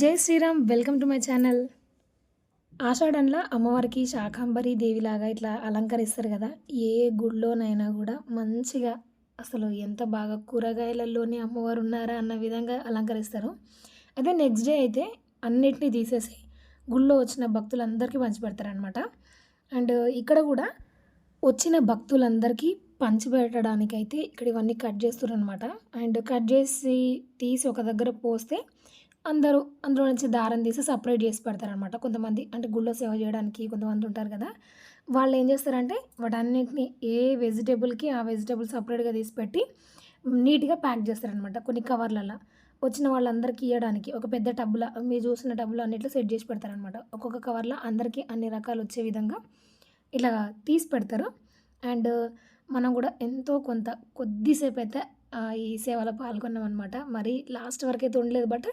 జై Shriram welcome to my channel. ఆషాఢంలో అమ్మవారికి శాకంబరి దేవిలాగా ఇట్లా అలంకరిస్తారు కదా. ఏ గుడిలోనైనా కూడా మంచిగా అసలు ఎంత బాగా కూరగాయలలోనే అమ్మవారు ఉన్నారా అన్న విధంగా అలంకరిస్తారు. అదే నెక్స్ట్ డే అయితే అన్నిటినీ తీసేసి గుళ్ళో వచ్చిన భక్తులందరికీ పంచిపెడతారనమాట. అండ్ ఇక్కడ కూడా వచ్చిన భక్తులందరికీ పంచిపెట్టడానికైతే ఇక్కడ ఇవన్నీ కట్ చేస్తారనమాట. అండ్ కట్ చేసి తీసి ఒక దగ్గర పోస్తే అందరూ అందులో నుంచి దారం తీసి సపరేట్ చేసి పెడతారనమాట. కొంతమంది అంటే గుళ్ళో సేవ చేయడానికి కొంతమంది ఉంటారు కదా. వాళ్ళు ఏం చేస్తారంటే వాటన్నిటిని ఏ వెజిటబుల్‌కి ఆ వెజిటబుల్ సపరేట్‌గా తీసి పెట్టి నీట్‌గా ప్యాక్ చేస్తారనమాట కొన్ని కవర్‌లల్ల. వచ్చిన వాళ్ళందరికీ ఇయ్యడానికి ఒక పెద్ద టబ్‌ల మీరు చూసిన టబ్‌లో అన్నిట్లో సెట్ చేసి పెడతారనమాట. ఒక్కొక్క కవర్‌లో అందరికీ అన్ని రకాలు వచ్చే విధంగా ఇలా తీసి పెడతారు. అండ్ మనం కూడా ఎంతో కొంత కొద్దిసేపైతే ఈ సేవలో పాల్గొన్నామనమాట. మరి లాస్ట్ వరకైతే ఉండలేదు. బట్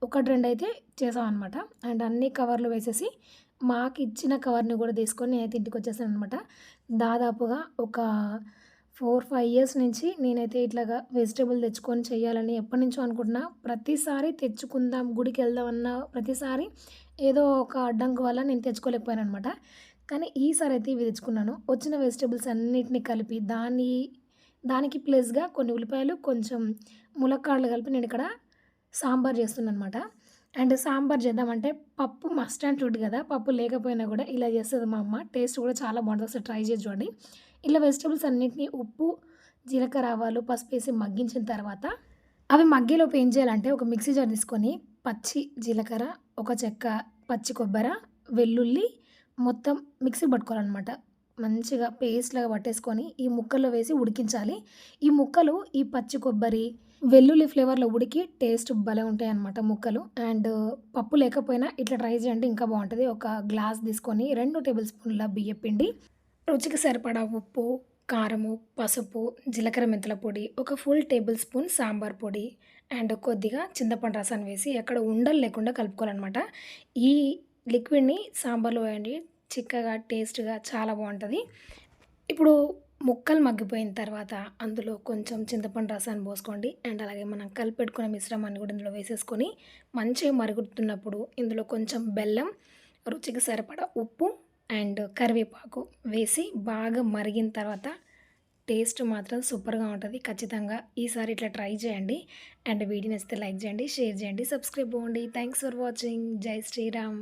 ఒకటి రెండైతే చేసామనమాట. అండ్ అన్నీ కవర్‌లో వేసేసి మాకిచ్చిన కవర్‌ని కూడా తీసుకొని నేనైతే ఇంటికొచ్చేసాననమాట. దాదాపుగా ఒక 4, 5 ఇయర్స్ నుంచి నేనైతే ఇట్లాగా వెజిటబుల్ తెచ్చుకొని చేయాలని ఎప్పటినుంచో అనుకుంటున్నా. ప్రతిసారి తెచ్చుకుందాం, గుడికెళ్దాం అన్న ప్రతిసారి ఏదో ఒక అడ్డంకి వల్ల నేను తెచ్చుకోలేకపోయాననమాట. కానీ ఈసారైతే ఇవి తెచ్చుకున్నాను. వచ్చిన వెజిటబుల్స్ అన్నిటిని కలిపి దానికి ప్లస్‌గా కొన్ని ఉల్లిపాయలు, కొంచెం ములక్కాడలు కలిపి నేనిక్కడ సాంబార్ చేస్తున్నాననమాట. అండ్ సాంబార్ చేద్దామంటే పప్పు మస్ట్ అండ్ షుడ్ కదా. పప్పు లేకపోయినా కూడా ఇలా చేస్తది మా అమ్మ. టేస్ట్ కూడా చాలా బావుంటది. ఒకసారి ట్రై చేసి చూడండి. ఇలా వెజిటబుల్స్ అన్నిటిని ఉప్పు, జీలకర్ర, ఆవాలు, పసుపేసి మగ్గించిన తర్వాత అవి మగ్గేలోపు ఏం చేయాలంటే ఒక మిక్సీ జార్ తీసుకొని పచ్చి జీలకర్ర, ఒక చెక్క పచ్చి కొబ్బెర, వెల్లుల్లి మొత్తం మిక్సీ పట్టుకోవాలనమాట. మంచిగా పేస్ట్‌లాగా పట్టేసుకొని ఈ ముక్కల్లో వేసి ఉడికించాలి. ఈ ముక్కలు ఈ పచ్చి కొబ్బరి, వెల్లుల్లి ఫ్లేవర్‌లో ఉడికి టేస్ట్ భలే ఉంటాయన్నమాట ముక్కలు. అండ్ పప్పు లేకపోయినా ఇట్లా ట్రై చేయండి ఇంకా బావుంటది. ఒక గ్లాస్ తీసుకొని 2 టేబుల్ స్పూన్ల బియ్యపిండి, రుచికి సరిపడా ఉప్పు, కారము, పసుపు, జీలకర్ర మెంతుల పొడి, ఒక ఫుల్ టేబుల్ స్పూన్ సాంబార్ పొడి అండ్ కొద్దిగా చింతపండు రసాన్ని వేసి ఎక్కడ ఉండలు లేకుండా కలుపుకోవాలనమాట. ఈ లిక్విడ్‌ని సాంబార్‌లో వేయండి. చిక్కగా, టేస్ట్‌గా చాలా బావుంటది. ఇప్పుడు ముక్కలు మగ్గిపోయిన తర్వాత అందులో కొంచెం చింతపండు రసాన్ని పోసుకోండి. అండ్ అలాగే మనం కలిపెట్టుకున్న మిశ్రమాన్ని కూడా ఇందులో వేసేసుకొని మంచిగా మరుగుతున్నప్పుడు ఇందులో కొంచెం బెల్లం, రుచికి సరిపడా ఉప్పు అండ్ కరివేపాకు వేసి బాగా మరిగిన తర్వాత టేస్ట్ మాత్రం సూపర్‌గా ఉంటది. ఖచ్చితంగా ఈసారి ఇట్లా ట్రై చేయండి. అండ్ వీడియో నచ్చితే లైక్ చేయండి, షేర్ చేయండి, సబ్స్క్రైబ్ అవ్వండి. Thanks for watching. జై శ్రీరామ్.